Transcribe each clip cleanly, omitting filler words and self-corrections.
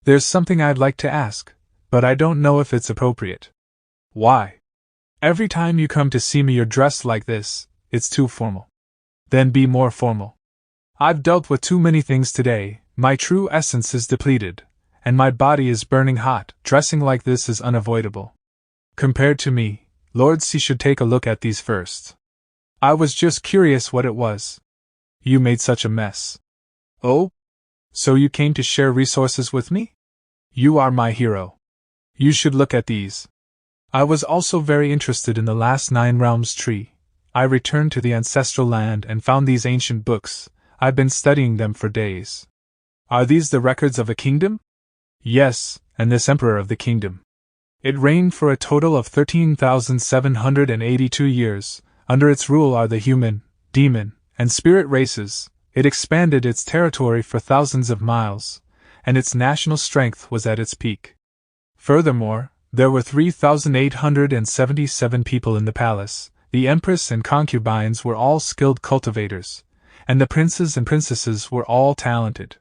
There's something I'd like to ask, but I don't know if it's appropriate. Why? Every time you come to see me you're dressed like this, it's too formal. Then be more formal. I've dealt with too many things today, my true essence is depleted, and my body is burning hot. Dressing like this is unavoidable. Compared to me, Lord C should take a look at these first. I was just curious what it was. You made such a mess. Oh? So you came to share resources with me? You are my hero. You should look at these. I was also very interested in the last 9 realms tree. I returned to the ancestral land and found these ancient books. I've been studying them for days. Are these the records of a kingdom? Yes, and this emperor of the kingdom. It reigned for a total of 13,782 years. Under its rule are the human, demon, and spirit races. It expanded its territory for thousands of miles, and its national strength was at its peak. Furthermore, there were 3,877 people in the palace. The empress and concubines were all skilled cultivators, and the princes and princesses were all talented.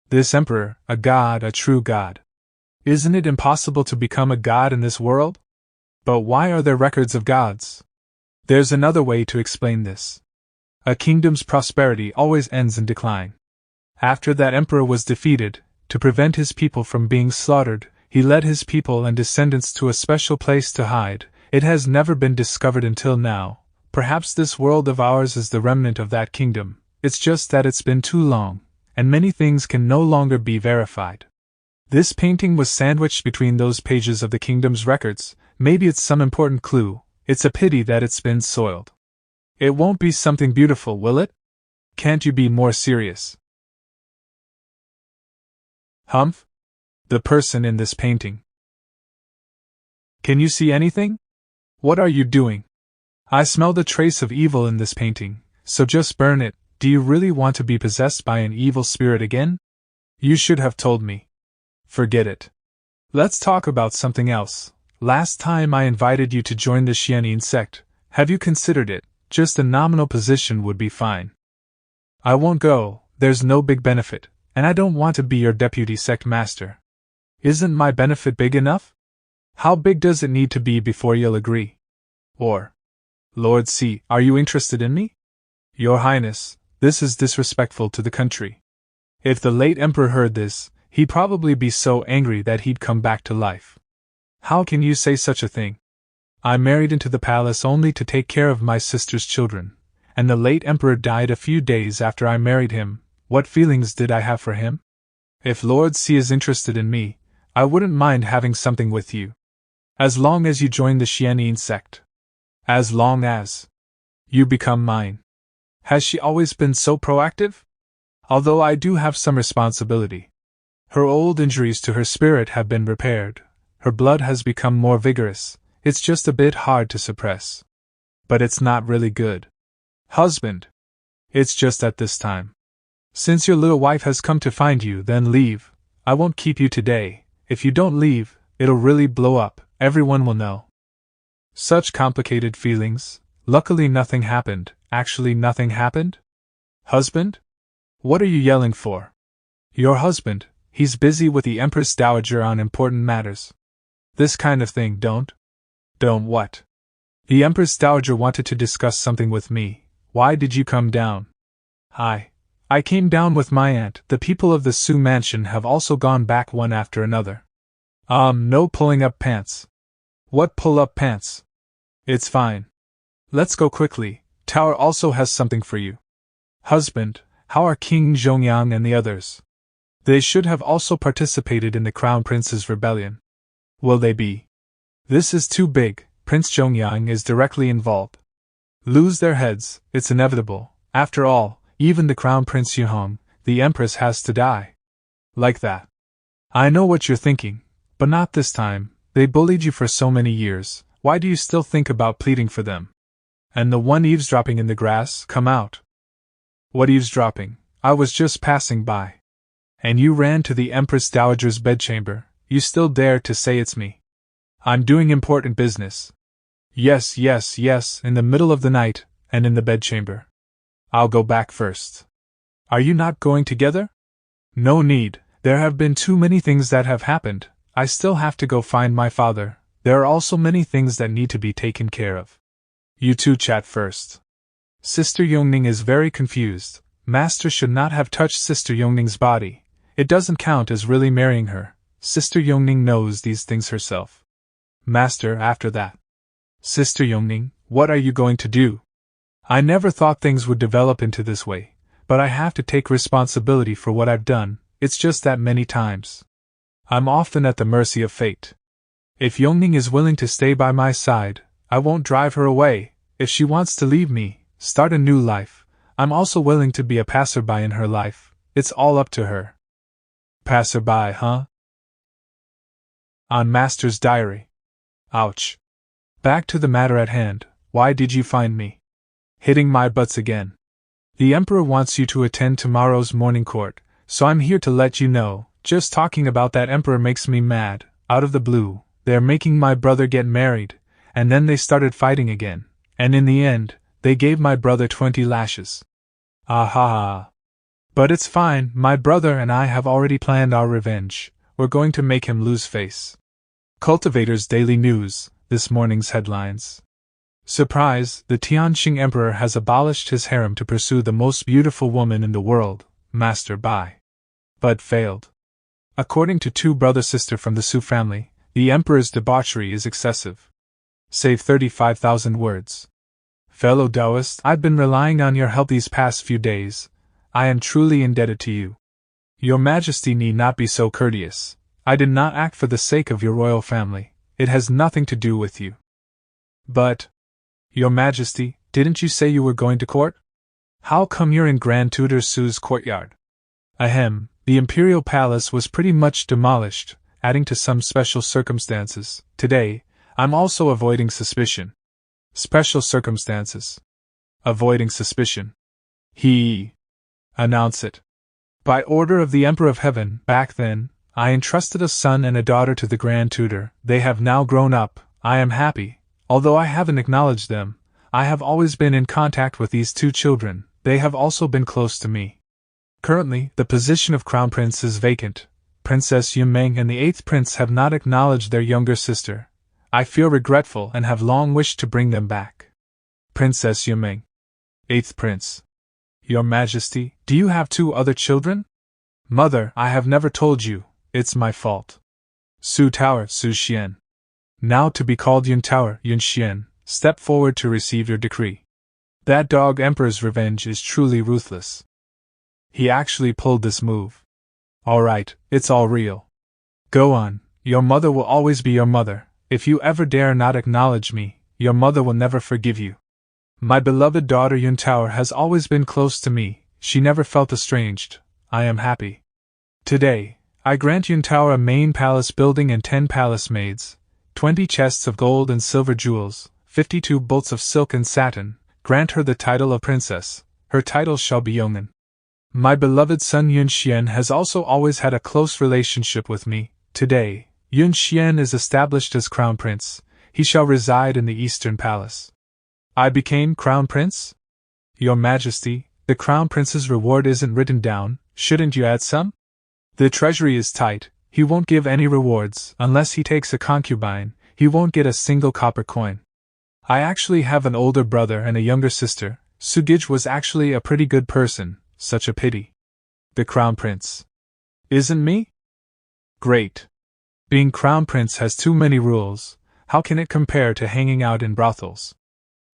This emperor, a god, a true god. Isn't it impossible to become a god in this world? But why are there records of gods? There's another way to explain this. A kingdom's prosperity always ends in decline. After that emperor was defeated, to prevent his people from being slaughtered, he led his people and descendants to a special place to hide. It has never been discovered until now. Perhaps this world of ours is the remnant of that kingdom. It's just that it's been too long, and many things can no longer be verified. This painting was sandwiched between those pages of the kingdom's records. Maybe it's some important clue. It's a pity that it's been soiled. It won't be something beautiful, will it? Can't you be more serious? Humph? The person in this painting. Can you see anything? What are you doing? I smell the trace of evil in this painting, so just burn it. Do you really want to be possessed by an evil spirit again? You should have told me. Forget it. Let's talk about something else. Last time I invited you to join the Xianyin sect. Have you considered it? Just a nominal position would be fine. I won't go, there's no big benefit, and I don't want to be your deputy sect master. Isn't my benefit big enough? How big does it need to be before you'll agree? Or, Lord C, are you interested in me? Your Highness, this is disrespectful to the country. If the late emperor heard this, he'd probably be so angry that he'd come back to life. How can you say such a thing? I married into the palace only to take care of my sister's children, and the late emperor died a few days after I married him. What feelings did I have for him? If Lord C is interested in me, I wouldn't mind having something with you. As long as you join the Xianyin sect. As long as you become mine. Has she always been so proactive? Although I do have some responsibility. Her old injuries to her spirit have been repaired. Her blood has become more vigorous. It's just a bit hard to suppress. But it's not really good. Husband. It's just at this time. Since your little wife has come to find you, then leave. I won't keep you today. If you don't leave, it'll really blow up. Everyone will know. Such complicated feelings. Luckily nothing happened. Actually nothing happened? Husband? What are you yelling for? Your husband. He's busy with the Empress Dowager on important matters. This kind of thing, don't what? The Empress Dowager wanted to discuss something with me. Why did you come down? I came down with my aunt. The people of the Su mansion have also gone back one after another. No pulling up pants. What pull up pants? It's fine. Let's go quickly. Tower also has something for you. Husband, how are King Zhongyang and the others? They should have also participated in the Crown Prince's rebellion. Will they be? This is too big. Prince Zhongyang is directly involved. Lose their heads, it's inevitable. After all, even the Crown Prince Yuhong, the Empress, has to die. Like that. I know what you're thinking, but not this time. They bullied you for so many years. Why do you still think about pleading for them? And the one eavesdropping in the grass, come out. What eavesdropping? I was just passing by. And you ran to the Empress Dowager's bedchamber. You still dare to say it's me. I'm doing important business. Yes, in the middle of the night, and in the bedchamber. I'll go back first. Are you not going together? No need, There have been too many things that have happened. I still have to go find my father. There are also many things that need to be taken care of. You two chat first. Sister Yongning is very confused. Master should not have touched Sister Yongning's body. It doesn't count as really marrying her. Sister Yongning knows these things herself. Master, after that. Sister Yongning, what are you going to do? I never thought things would develop into this way, but I have to take responsibility for what I've done. It's just that many times. I'm often at the mercy of fate. If Yongning is willing to stay by my side, I won't drive her away. If she wants to leave me, start a new life, I'm also willing to be a passerby in her life. It's all up to her. Passerby, huh? On Master's diary. Ouch. Back to the matter at hand. Why did you find me? Hitting my butts again. The Emperor wants you to attend tomorrow's morning court, so I'm here to let you know. Just talking about that Emperor makes me mad. Out of the blue, they're making my brother get married, and then they started fighting again, and in the end, they gave my brother 20 lashes. Ah. But it's fine, my brother and I have already planned our revenge. We're going to make him lose face. Cultivator's Daily News, this morning's headlines. Surprise, the Tianqing Emperor has abolished his harem to pursue the most beautiful woman in the world, Master Bai. But failed. According to two brother-sister from the Su family, the Emperor's debauchery is excessive. Save 35,000 words. Fellow Taoist, I've been relying on your help these past few days. I am truly indebted to you. Your Majesty need not be so courteous. I did not act for the sake of your royal family. It has nothing to do with you. But, Your Majesty, didn't you say you were going to court? How come you're in Grand Tutor Su's courtyard? Ahem, the Imperial Palace was pretty much demolished, adding to some special circumstances. Today, I'm also avoiding suspicion. Special circumstances. Avoiding suspicion. Announce it. By order of the Emperor of Heaven, back then, I entrusted a son and a daughter to the Grand Tutor. They have now grown up. I am happy. Although I haven't acknowledged them, I have always been in contact with these two children. They have also been close to me. Currently, the position of Crown Prince is vacant. Princess Yimeng and the 8th Prince have not acknowledged their younger sister. I feel regretful and have long wished to bring them back. Princess Yimeng. 8th Prince. Your Majesty, do you have 2 other children? Mother, I have never told you. It's my fault. Su Tower, Su Xian. Now to be called Yun Tower, Yun Xian, step forward to receive your decree. That dog Emperor's revenge is truly ruthless. He actually pulled this move. Alright, it's all real. Go on, your mother will always be your mother. If you ever dare not acknowledge me, your mother will never forgive you. My beloved daughter Yun Tower has always been close to me. She never felt estranged. I am happy. Today, I grant Yun Tower a main palace building and 10 palace maids, 20 chests of gold and silver jewels, 52 bolts of silk and satin. Grant her the title of princess. Her title shall be Yongnan. My beloved son Yun Xian has also always had a close relationship with me. Today, Yun Xian is established as crown prince. He shall reside in the Eastern Palace. I became crown prince? Your Majesty, the crown prince's reward isn't written down. Shouldn't you add some? The treasury is tight. He won't give any rewards. Unless he takes a concubine, he won't get a single copper coin. I actually have an older brother and a younger sister. Sugij was actually a pretty good person. Such a pity. The crown prince. Isn't me? Great. Being crown prince has too many rules. How can it compare to hanging out in brothels?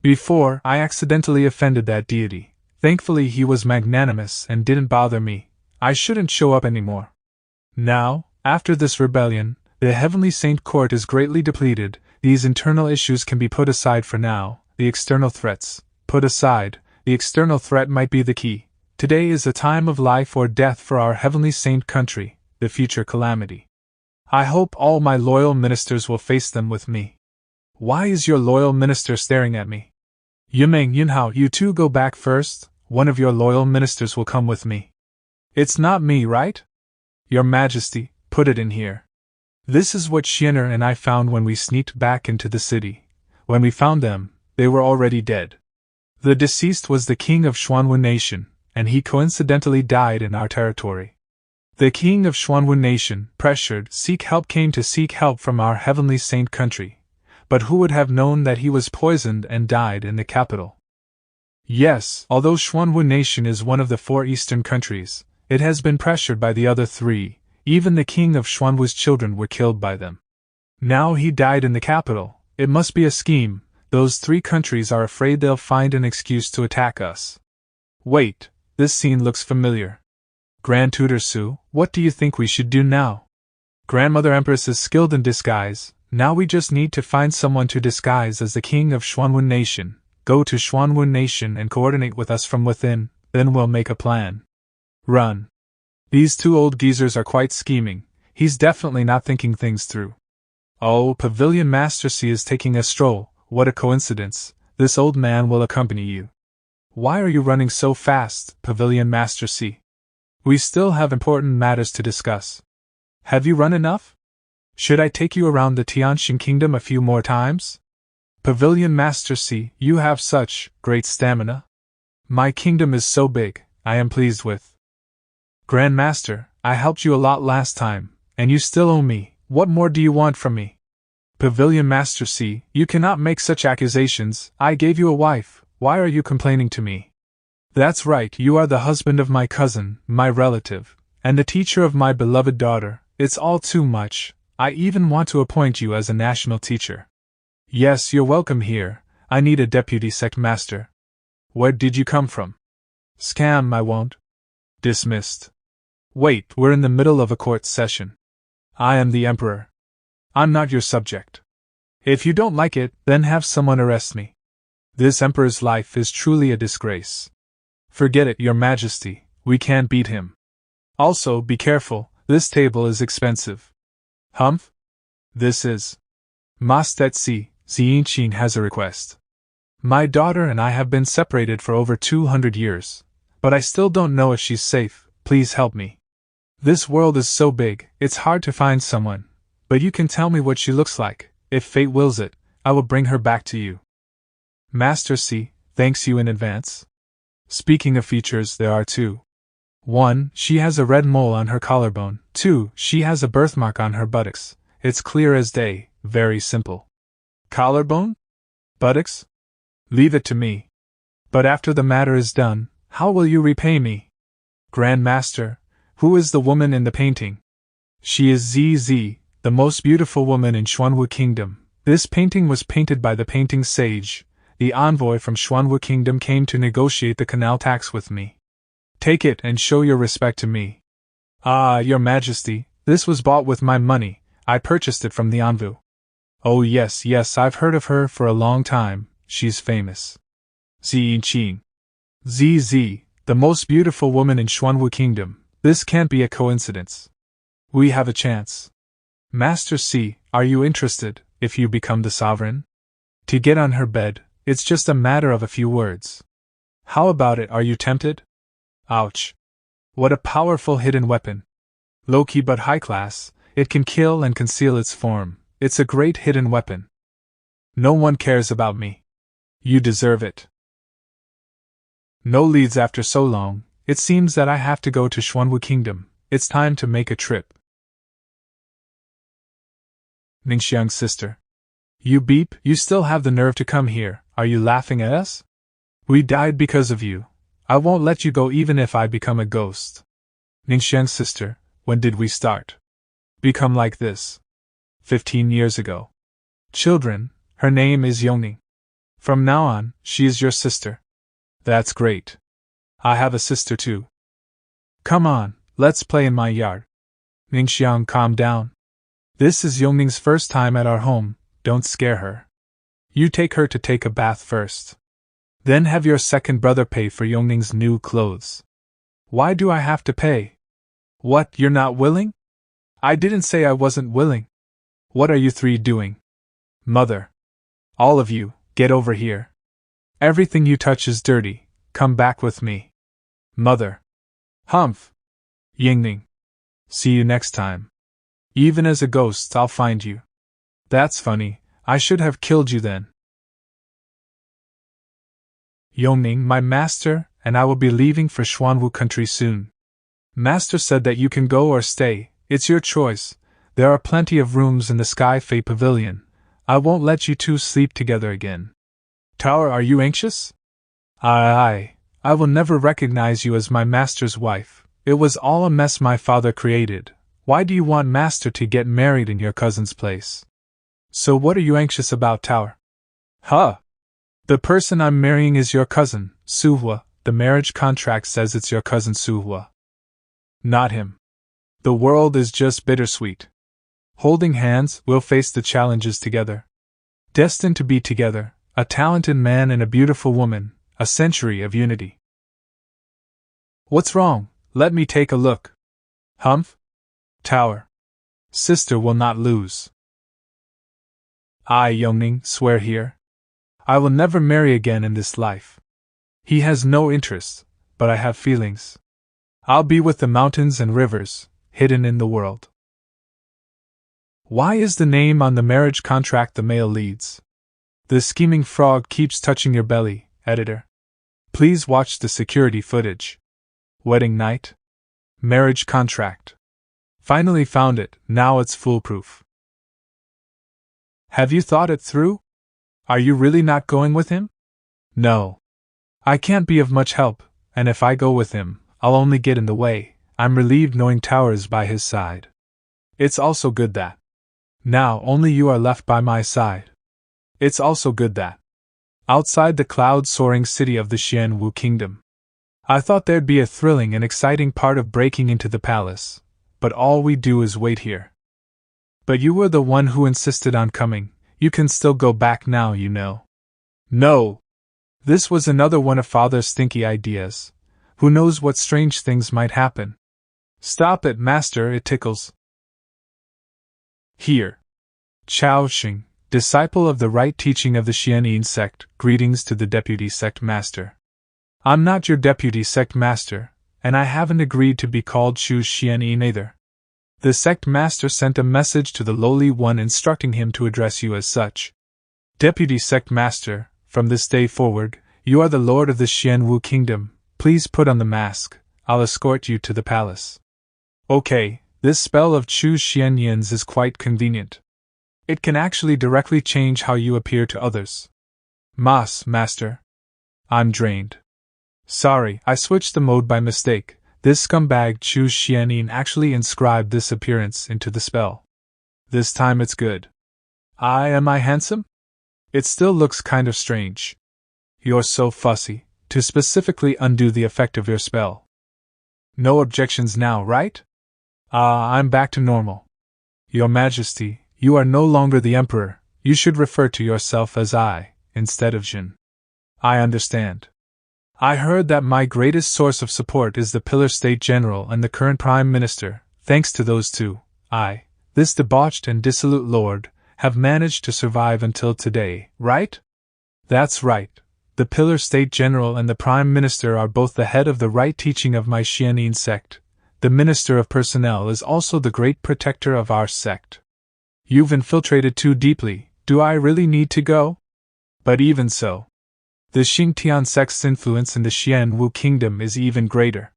Before, I accidentally offended that deity. Thankfully he was magnanimous and didn't bother me. I shouldn't show up anymore. Now, after this rebellion, the Heavenly Saint Court is greatly depleted. These internal issues can be put aside for now. The external threats, put aside. The external threat might be the key. Today is a time of life or death for our Heavenly Saint country, the future calamity. I hope all my loyal ministers will face them with me. Why is your loyal minister staring at me? Yimeng, Yunhao, you two go back first. One of your loyal ministers will come with me. It's not me, right? Your Majesty, put it in here. This is what Xiener and I found when we sneaked back into the city. When we found them, they were already dead. The deceased was the king of Xuanwu Nation, and he coincidentally died in our territory. The king of Xuanwu nation, pressured, seek help came to seek help from our heavenly saint country. But who would have known that he was poisoned and died in the capital? Yes, although Xuanwu nation is one of the 4 eastern countries, it has been pressured by the other 3, even the king of Xuanwu's children were killed by them. Now he died in the capital, it must be a scheme, those 3 countries are afraid they'll find an excuse to attack us. Wait, this scene looks familiar. Grand Tutor Su, what do you think we should do now? Grandmother Empress is skilled in disguise, now we just need to find someone to disguise as the king of Xuanwu nation, go to Xuanwu nation and coordinate with us from within, then we'll make a plan. Run. These 2 old geezers are quite scheming, he's definitely not thinking things through. Oh, Pavilion Master C is taking a stroll, what a coincidence, this old man will accompany you. Why are you running so fast, Pavilion Master C? We still have important matters to discuss. Have you run enough? Should I take you around the Tianxin kingdom a few more times? Pavilion Master C, you have such great stamina. My kingdom is so big, I am pleased with. Grand Master, I helped you a lot last time, and you still owe me, what more do you want from me? Pavilion Master C, you cannot make such accusations, I gave you a wife, why are you complaining to me? That's right, you are the husband of my cousin, my relative, and the teacher of my beloved daughter, it's all too much, I even want to appoint you as a national teacher. Yes, you're welcome here, I need a deputy sect master. Where did you come from? Scam, I won't. Dismissed. Wait, we're in the middle of a court session. I am the emperor. I'm not your subject. If you don't like it, then have someone arrest me. This emperor's life is truly a disgrace. Forget it, your majesty, we can't beat him. Also, be careful, this table is expensive. Humph? This is. Mastetsi, Ziyingqing has a request. My daughter and I have been separated for over 200 years, but I still don't know if she's safe, please help me. This world is so big, it's hard to find someone, but you can tell me what she looks like, if fate wills it, I will bring her back to you. Master C, thanks you in advance. Speaking of features, there are 2. 1. She has a red mole on her collarbone. 2. She has a birthmark on her buttocks. It's clear as day, very simple. Collarbone? Buttocks? Leave it to me. But after the matter is done, how will you repay me? Grand Master, who is the woman in the painting? She is ZZ, the most beautiful woman in Xuanwu Kingdom. This painting was painted by the painting sage. The envoy from Xuanwu Kingdom came to negotiate the canal tax with me. Take it and show your respect to me. Ah, your majesty, this was bought with my money, I purchased it from the envoy. Oh yes, I've heard of her for a long time, she's famous. Ziyingqing. ZZ, the most beautiful woman in Xuanwu Kingdom, this can't be a coincidence. We have a chance. Master C, are you interested, if you become the sovereign? To get on her bed, it's just a matter of a few words. How about it, are you tempted? Ouch. What a powerful hidden weapon. Low-key but high-class, it can kill and conceal its form, it's a great hidden weapon. No one cares about me. You deserve it. No leads after so long, it seems that I have to go to Xuanwu Kingdom, it's time to make a trip. Ningxiang's sister. You beep, you still have the nerve to come here, are you laughing at us? We died because of you. I won't let you go even if I become a ghost. Ningxiang's sister, when did we start? Become like this? 15 years ago. Children, her name is Yongning. From now on, she is your sister. That's great. I have a sister too. Come on, let's play in my yard. Ningxiang, calm down. This is Yongning's first time at our home, don't scare her. You take her to take a bath first. Then have your second brother pay for Yongning's new clothes. Why do I have to pay? What, you're not willing? I didn't say I wasn't willing. What are you 3 doing? Mother. All of you, get over here. Everything you touch is dirty, come back with me. Mother. Humph. Yingning. See you next time. Even as a ghost, I'll find you. That's funny, I should have killed you then. Yongning, my master, and I will be leaving for Xuanwu country soon. Master said that you can go or stay, it's your choice. There are plenty of rooms in the Sky Fae Pavilion. I won't let you two sleep together again. Tower, are you anxious? I will never recognize you as my master's wife. It was all a mess my father created. Why do you want master to get married in your cousin's place? So what are you anxious about, Tower? Huh? The person I'm marrying is your cousin, Suhua. The marriage contract says it's your cousin Suhua. Not him. The world is just bittersweet. Holding hands, we'll face the challenges together. Destined to be together, a talented man and a beautiful woman, a century of unity. What's wrong? Let me take a look. Humph? Tower. Sister will not lose. I, Yongning, swear here. I will never marry again in this life. He has no interest, but I have feelings. I'll be with the mountains and rivers, hidden in the world. Why is the name on the marriage contract the male leads? The scheming frog keeps touching your belly, editor. Please watch the security footage. Wedding night? Marriage contract. Finally found it, now it's foolproof. Have you thought it through? Are you really not going with him? No. I can't be of much help, and if I go with him, I'll only get in the way. I'm relieved knowing Tower is by his side. It's also good that. Now only you are left by my side. It's also good that. Outside the cloud-soaring city of the Xianwu Kingdom. I thought there'd be a thrilling and exciting part of breaking into the palace, but all we do is wait here. But you were the one who insisted on coming. You can still go back now, you know. No! This was another one of Father's stinky ideas. Who knows what strange things might happen? Stop it, Master, it tickles. Here. Chao Xing, disciple of the right teaching of the Xianyin sect, greetings to the deputy sect master. I'm not your deputy sect master, and I haven't agreed to be called Chu Xianyin either. The sect master sent a message to the lowly one instructing him to address you as such. Deputy sect master, from this day forward, you are the lord of the Xianwu kingdom. Please put on the mask, I'll escort you to the palace. Okay, this spell of Chu Xianyin's is quite convenient. It can actually directly change how you appear to others. Master. I'm drained. Sorry, I switched the mode by mistake. This scumbag Chu Xianyin actually inscribed this appearance into the spell. This time it's good. Am I handsome? It still looks kind of strange. You're so fussy, to specifically undo the effect of your spell. No objections now, right? I'm back to normal. Your Majesty, you are no longer the Emperor, you should refer to yourself as I, instead of Jin. I understand. I heard that my greatest source of support is the Pillar State General and the current Prime Minister. Thanks to those two, I, this debauched and dissolute lord, have managed to survive until today, right? That's right. The Pillar State General and the Prime Minister are both the head of the right teaching of my Xianyin sect. The Minister of Personnel is also the great protector of our sect. You've infiltrated too deeply, do I really need to go? But even so, the Xingtian sect's influence in the Xianwu kingdom is even greater.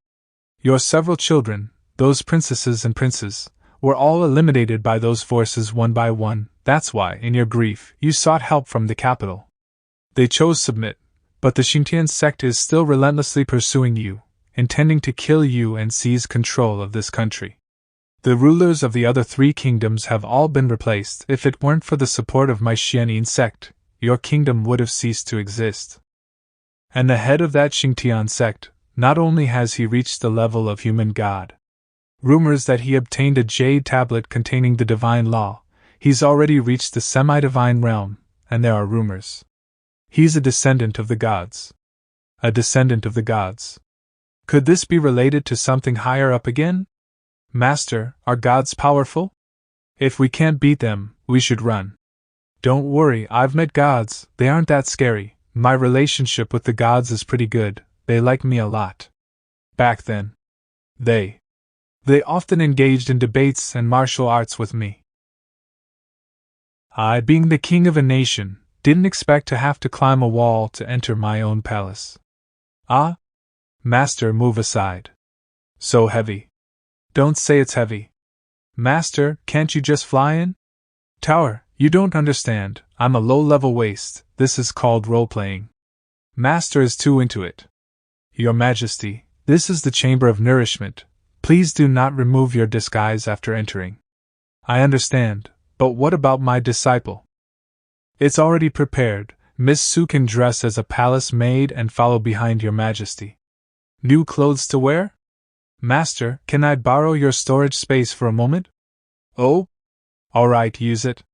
Your several children, those princesses and princes, were all eliminated by those forces one by one. That's why, in your grief, you sought help from the capital. They chose submit, but the Xingtian sect is still relentlessly pursuing you, intending to kill you and seize control of this country. The rulers of the other three kingdoms have all been replaced. If it weren't for the support of my Xianyin sect, your kingdom would have ceased to exist. And the head of that Xingtian sect, not only has he reached the level of human god. Rumors that he obtained a jade tablet containing the divine law. He's already reached the semi-divine realm, and there are rumors. He's a descendant of the gods. A descendant of the gods. Could this be related to something higher up again? Master, are gods powerful? If we can't beat them, we should run. Don't worry, I've met gods, they aren't that scary. My relationship with the gods is pretty good, they like me a lot. Back then, they often engaged in debates and martial arts with me. I, being the king of a nation, didn't expect to have to climb a wall to enter my own palace. Master, move aside. So heavy. Don't say it's heavy. Master, can't you just fly in? Tower, you don't understand. I'm a low-level waste. This is called role-playing. Master is too into it. Your Majesty, this is the chamber of nourishment. Please do not remove your disguise after entering. I understand, but what about my disciple? It's already prepared. Miss Su can dress as a palace maid and follow behind your Majesty. New clothes to wear? Master, can I borrow your storage space for a moment? Oh? Alright, use it.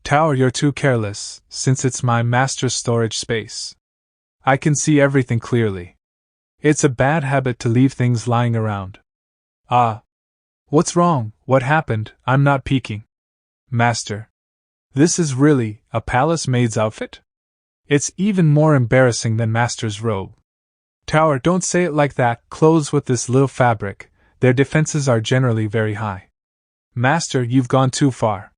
Tower, you're too careless, since it's my master's storage space. I can see everything clearly. It's a bad habit to leave things lying around. Ah. What's wrong? What happened? I'm not peeking. Master. This is really a palace maid's outfit? It's even more embarrassing than Master's robe. Tower, don't say it like that. Clothes with this little fabric, their defenses are generally very high. Master, you've gone too far.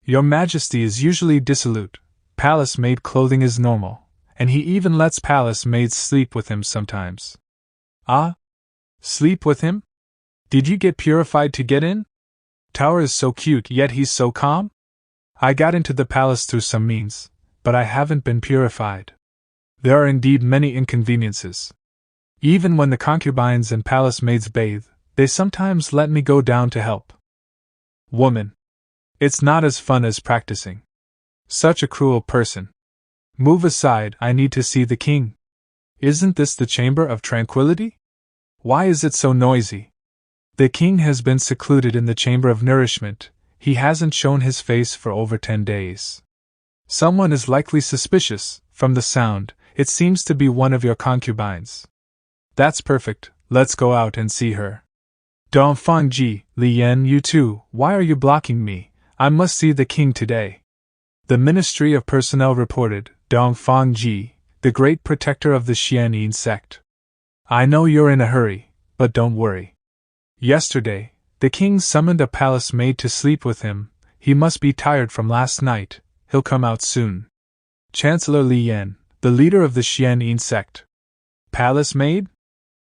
Your Majesty is usually dissolute. Palace maid clothing is normal, and he even lets palace maids sleep with him sometimes. Ah? Sleep with him? Did you get purified to get in? Tower is so cute, yet he's so calm? I got into the palace through some means, but I haven't been purified. There are indeed many inconveniences. Even when the concubines and palace maids bathe, they sometimes let me go down to help. Woman. It's not as fun as practicing. Such a cruel person. Move aside, I need to see the king. Isn't this the chamber of tranquility? Why is it so noisy? The king has been secluded in the chamber of nourishment. He hasn't shown his face for over 10 days. Someone is likely suspicious. From the sound, it seems to be one of your concubines. That's perfect, let's go out and see her. Dongfangji, Li Yan, you too, why are you blocking me? I must see the king today. The Ministry of Personnel reported, Dongfangji, the great protector of the Xianyin sect. I know you're in a hurry, but don't worry. Yesterday, the king summoned a palace maid to sleep with him. He must be tired from last night. He'll come out soon. Chancellor Li Yan, the leader of the Xianyin sect. Palace maid?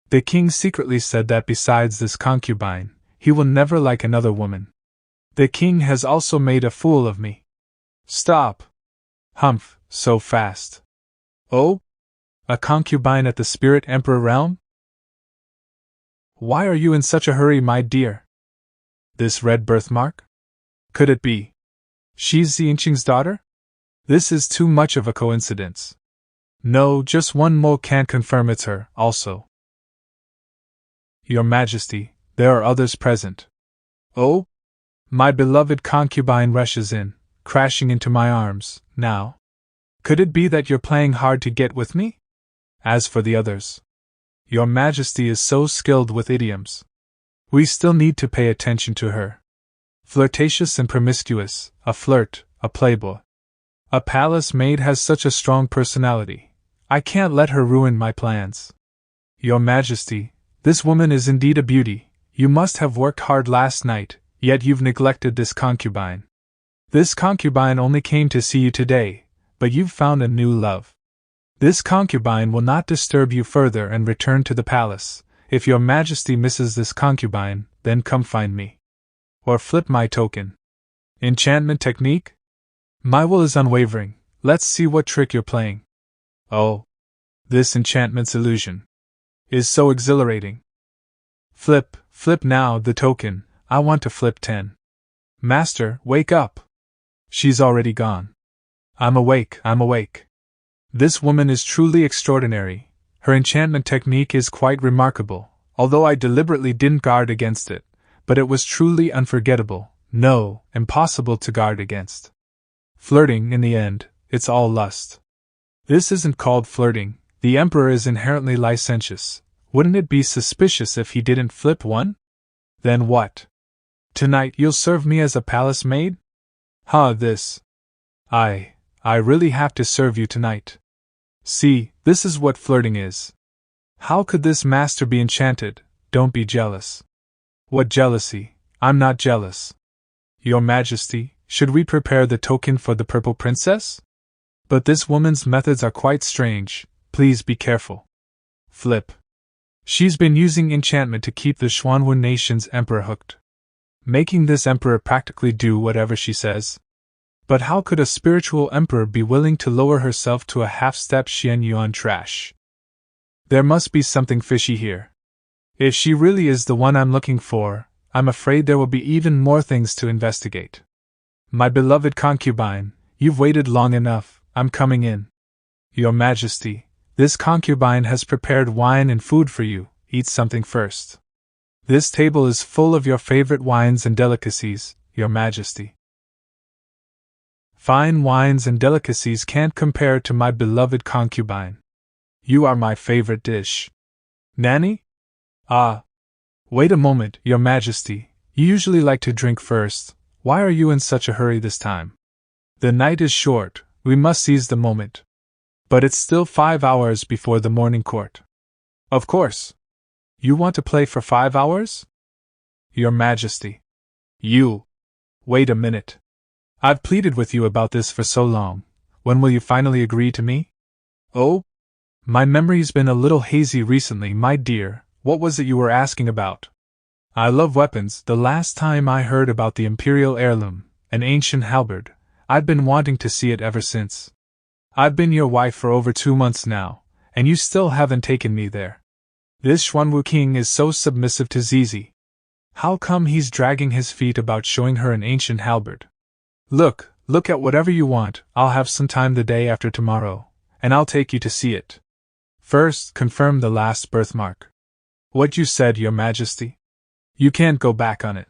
The king secretly said that besides this concubine, he will never like another woman. The king has also made a fool of me. Stop. Humph, so fast. Oh? A concubine at the Spirit Emperor realm? Why are you in such a hurry, my dear? This red birthmark? Could it be? She's Ying's daughter? This is too much of a coincidence. No, just one mole can't confirm it's her, also. Your Majesty, there are others present. Oh? My beloved concubine rushes in, crashing into my arms, now. Could it be that you're playing hard to get with me? As for the others, Your Majesty is so skilled with idioms. We still need to pay attention to her. Flirtatious and promiscuous, a flirt, a playboy. A palace maid has such a strong personality. I can't let her ruin my plans. Your Majesty, this woman is indeed a beauty. You must have worked hard last night, yet you've neglected this concubine. This concubine only came to see you today, but you've found a new love. This concubine will not disturb you further and return to the palace. If Your Majesty misses this concubine, then come find me. Or flip my token. Enchantment technique? My will is unwavering. Let's see what trick you're playing. Oh. This enchantment's illusion is so exhilarating. Flip now the token. I want to flip 10. Master, wake up. She's already gone. I'm awake. This woman is truly extraordinary. Her enchantment technique is quite remarkable, although I deliberately didn't guard against it, but it was truly unforgettable, no, impossible to guard against. Flirting, in the end, it's all lust. This isn't called flirting. The Emperor is inherently licentious. Wouldn't it be suspicious if he didn't flip one? Then what? Tonight you'll serve me as a palace maid? This. I really have to serve you tonight. See, this is what flirting is. How could this master be enchanted? Don't be jealous. What jealousy? I'm not jealous. Your Majesty, should we prepare the token for the purple princess? But this woman's methods are quite strange. Please be careful. Flip. She's been using enchantment to keep the Xuanwu nation's emperor hooked, making this emperor practically do whatever she says. But how could a spiritual emperor be willing to lower herself to a half-step Xian Yuan trash? There must be something fishy here. If she really is the one I'm looking for, I'm afraid there will be even more things to investigate. My beloved concubine, you've waited long enough, I'm coming in. Your Majesty, this concubine has prepared wine and food for you, eat something first. This table is full of your favorite wines and delicacies, Your Majesty. Fine wines and delicacies can't compare to my beloved concubine. You are my favorite dish. Nanny? Ah. Wait a moment, Your Majesty, you usually like to drink first. Why are you in such a hurry this time? The night is short, we must seize the moment. But it's still 5 hours before the morning court. Of course. You want to play for 5 hours? Your Majesty. You. Wait a minute. I've pleaded with you about this for so long. When will you finally agree to me? Oh? My memory's been a little hazy recently, my dear. What was it you were asking about? I love weapons. The last time I heard about the Imperial heirloom, an ancient halberd, I'd been wanting to see it ever since. I've been your wife for over 2 months now, and you still haven't taken me there. This Xuanwu king is so submissive to Zizi. How come he's dragging his feet about showing her an ancient halberd? Look at whatever you want. I'll have some time the day after tomorrow, and I'll take you to see it. First, confirm the last birthmark. What you said, Your Majesty? You can't go back on it.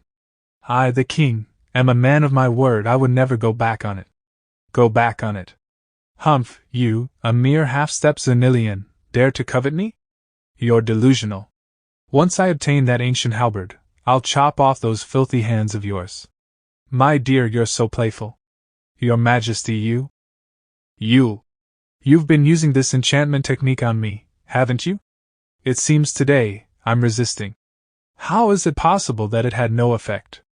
I, the king, am a man of my word. I would never go back on it. Go back on it. Humph, you, a mere half-step Xenilian, dare to covet me? You're delusional. Once I obtain that ancient halberd, I'll chop off those filthy hands of yours. My dear, you're so playful. Your Majesty, you've been using this enchantment technique on me, haven't you? It seems today, I'm resisting. How is it possible that it had no effect?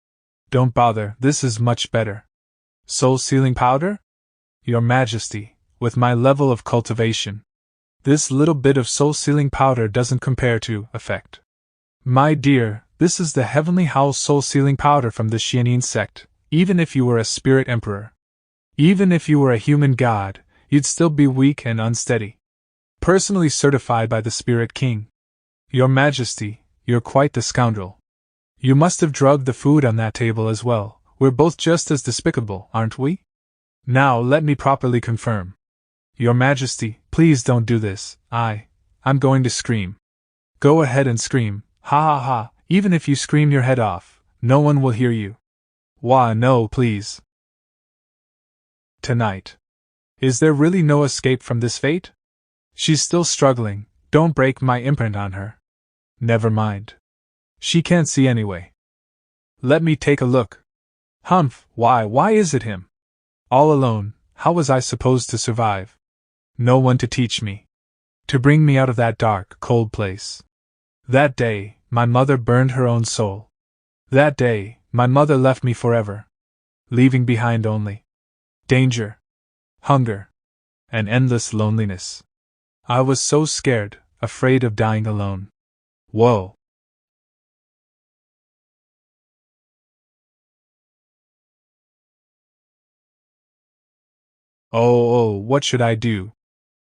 Don't bother, this is much better. Soul-sealing powder? Your Majesty, with my level of cultivation, this little bit of soul-sealing powder doesn't compare to effect. My dear, this is the heavenly howl soul-sealing powder from the Xianyin sect. Even if you were a spirit emperor, even if you were a human god, you'd still be weak and unsteady. Personally certified by the Spirit King. Your Majesty, you're quite the scoundrel. You must have drugged the food on that table as well. We're both just as despicable, aren't we? Now let me properly confirm. Your Majesty, please don't do this. I'm going to scream. Go ahead and scream. Ha ha ha, even if you scream your head off, no one will hear you. Why, no, please. Tonight. Is there really no escape from this fate? She's still struggling. Don't break my imprint on her. Never mind. She can't see anyway. Let me take a look. Humph, why is it him? All alone, how was I supposed to survive? No one to teach me. To bring me out of that dark, cold place. That day, my mother burned her own soul. That day, my mother left me forever, leaving behind only danger, hunger, and endless loneliness. I was so scared, afraid of dying alone. Whoa! Oh, what should I do?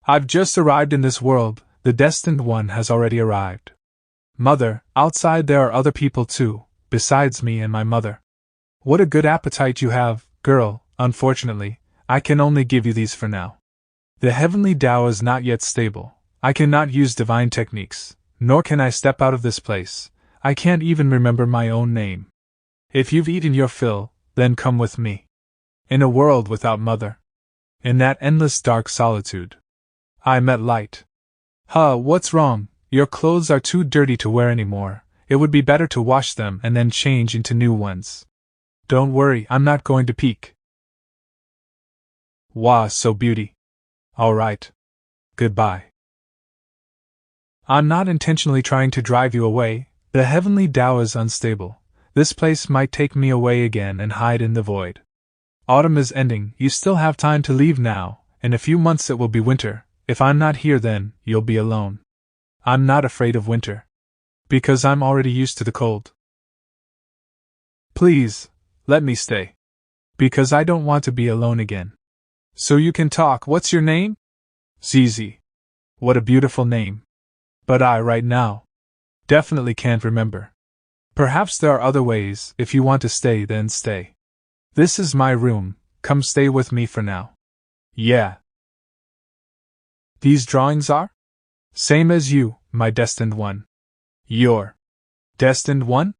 I've just arrived in this world, the destined one has already arrived. Mother, outside there are other people too, besides me and my mother. What a good appetite you have, girl. Unfortunately, I can only give you these for now. The heavenly Tao is not yet stable. I cannot use divine techniques, nor can I step out of this place. I can't even remember my own name. If you've eaten your fill, then come with me. In a world without mother. In that endless dark solitude. I met light. What's wrong? Your clothes are too dirty to wear anymore. It would be better to wash them and then change into new ones. Don't worry, I'm not going to peek. Wah, so beauty. Alright. Goodbye. I'm not intentionally trying to drive you away. The heavenly Tao is unstable. This place might take me away again and hide in the void. Autumn is ending, you still have time to leave now. In a few months it will be winter. If I'm not here then, you'll be alone. I'm not afraid of winter. Because I'm already used to the cold. Please, let me stay. Because I don't want to be alone again. So you can talk. What's your name? Zizi. What a beautiful name. But I, right now, definitely can't remember. Perhaps there are other ways. If you want to stay, then stay. This is my room. Come stay with me for now. Yeah. These drawings are? Same as you, my destined one. Your destined one?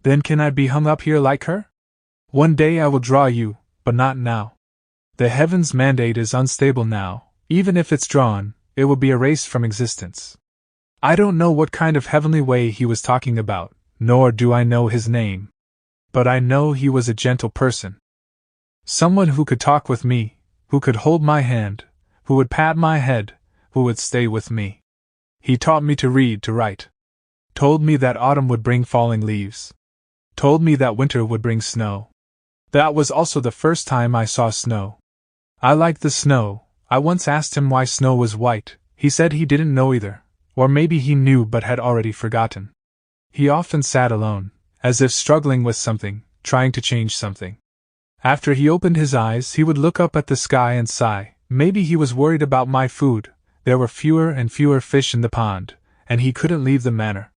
Then can I be hung up here like her? One day I will draw you, but not now. The heaven's mandate is unstable now. Even if it's drawn, it will be erased from existence. I don't know what kind of heavenly way he was talking about, nor do I know his name. But I know he was a gentle person. Someone who could talk with me, who could hold my hand, who would pat my head, who would stay with me. He taught me to read, to write. Told me that autumn would bring falling leaves. Told me that winter would bring snow. That was also the first time I saw snow. I liked the snow. I once asked him why snow was white. He said he didn't know either, or maybe he knew but had already forgotten. He often sat alone, as if struggling with something, trying to change something. After he opened his eyes, he would look up at the sky and sigh. Maybe he was worried about my food. There were fewer and fewer fish in the pond, and he couldn't leave the manor.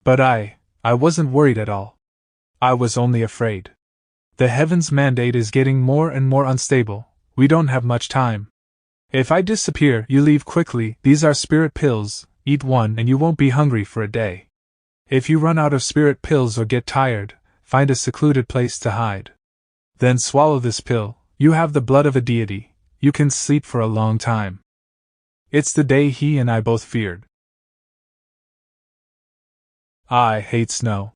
But I wasn't worried at all. I was only afraid. The heavens' mandate is getting more and more unstable. We don't have much time. If I disappear, you leave quickly. These are spirit pills. Eat one and you won't be hungry for a day. If you run out of spirit pills or get tired, find a secluded place to hide. Then swallow this pill. You have the blood of a deity. You can sleep for a long time. It's the day he and I both feared. I hate snow.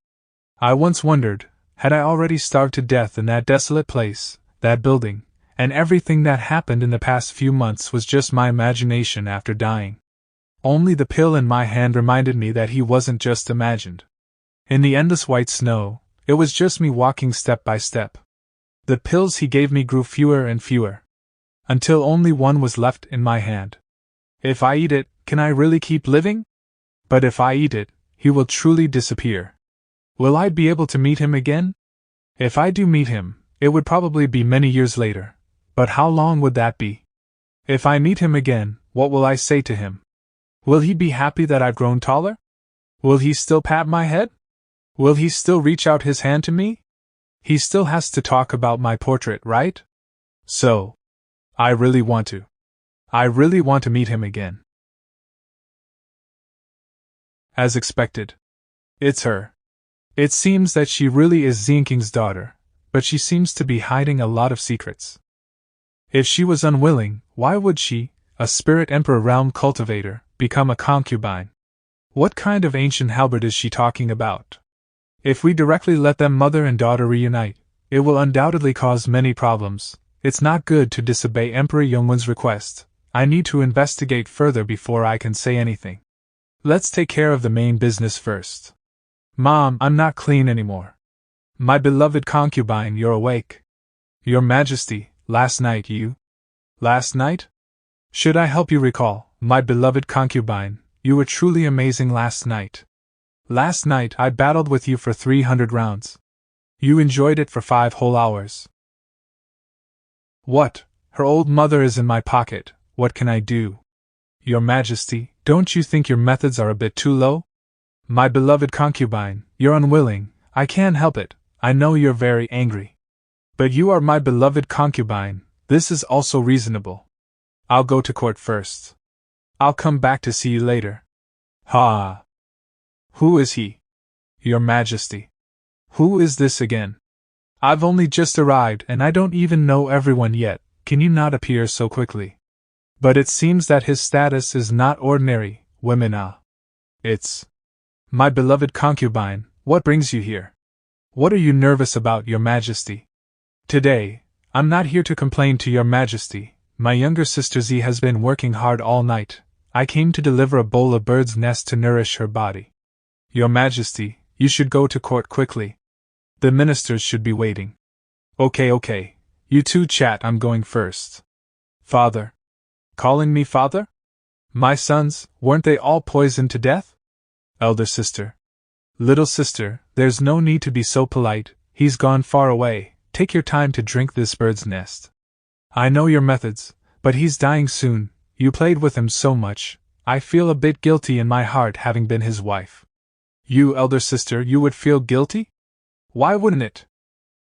I once wondered, had I already starved to death in that desolate place, that building, and everything that happened in the past few months was just my imagination after dying. Only the pill in my hand reminded me that he wasn't just imagined. In the endless white snow, it was just me walking step by step. The pills he gave me grew fewer and fewer, until only one was left in my hand. If I eat it, can I really keep living? But if I eat it, he will truly disappear. Will I be able to meet him again? If I do meet him, it would probably be many years later. But how long would that be? If I meet him again, what will I say to him? Will he be happy that I've grown taller? Will he still pat my head? Will he still reach out his hand to me? He still has to talk about my portrait, right? So, I really want to meet him again. As expected. It's her. It seems that she really is Xinking's daughter, but she seems to be hiding a lot of secrets. If she was unwilling, why would she, a spirit emperor realm cultivator, become a concubine? What kind of ancient halberd is she talking about? If we directly let them mother and daughter reunite, it will undoubtedly cause many problems. It's not good to disobey Emperor Yongwen's request. I need to investigate further before I can say anything. Let's take care of the main business first. Mom, I'm not clean anymore. My beloved concubine, you're awake. Your Majesty, last night you... Last night? Should I help you recall, my beloved concubine, you were truly amazing last night. Last night I battled with you for 300 rounds. You enjoyed it for 5 whole hours. What? Her old mother is in my pocket, what can I do? Your Majesty, don't you think your methods are a bit too low? My beloved concubine, you're unwilling, I can't help it, I know you're very angry. But you are my beloved concubine, this is also reasonable. I'll go to court first. I'll come back to see you later. Ha! Who is he? Your Majesty. Who is this again? I've only just arrived and I don't even know everyone yet, can you not appear so quickly? But it seems that his status is not ordinary, women It's... My beloved concubine, what brings you here? What are you nervous about, Your Majesty? Today, I'm not here to complain to Your Majesty. My younger sister Z has been working hard all night. I came to deliver a bowl of bird's nest to nourish her body. Your Majesty, you should go to court quickly. The ministers should be waiting. Okay. You two chat, I'm going first. Father. Calling me father? My sons, weren't they all poisoned to death? Elder sister. Little sister, there's no need to be so polite, he's gone far away, take your time to drink this bird's nest. I know your methods, but he's dying soon, you played with him so much, I feel a bit guilty in my heart having been his wife. You, elder sister, you would feel guilty? Why wouldn't it?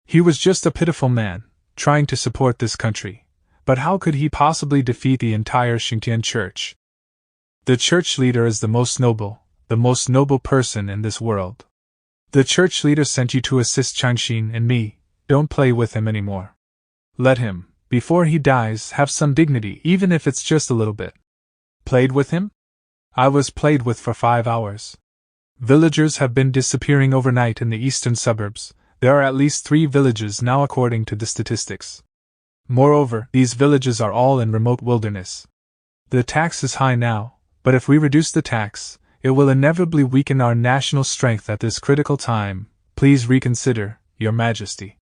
He was just a pitiful man, trying to support this country, but how could he possibly defeat the entire Xingtian church? The church leader is the most noble person in this world. The church leader sent you to assist Changxin and me, don't play with him anymore. Let him, before he dies, have some dignity, even if it's just a little bit. Played with him? I was played with for 5 hours. Villagers have been disappearing overnight in the eastern suburbs. There are at least 3 villages now according to the statistics. Moreover, these villages are all in remote wilderness. The tax is high now, but if we reduce the tax, it will inevitably weaken our national strength at this critical time. Please reconsider, Your Majesty.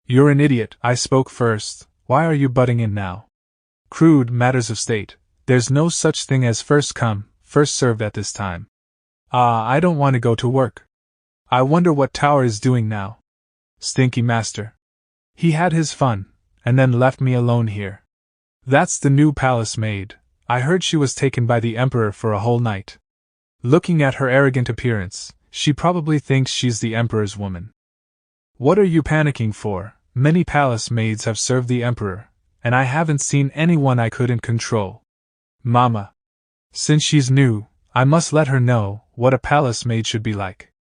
You're an idiot, I spoke first, why are you butting in now? Crude matters of state, there's no such thing as first come, first served at this time. I don't want to go to work. I wonder what Tower is doing now. Stinky master. He had his fun, and then left me alone here. That's the new palace maid. I heard she was taken by the Emperor for a whole night. Looking at her arrogant appearance, she probably thinks she's the Emperor's woman. What are you panicking for? Many palace maids have served the Emperor, and I haven't seen anyone I couldn't control. Mama. Since she's new, I must let her know what a palace maid should be like.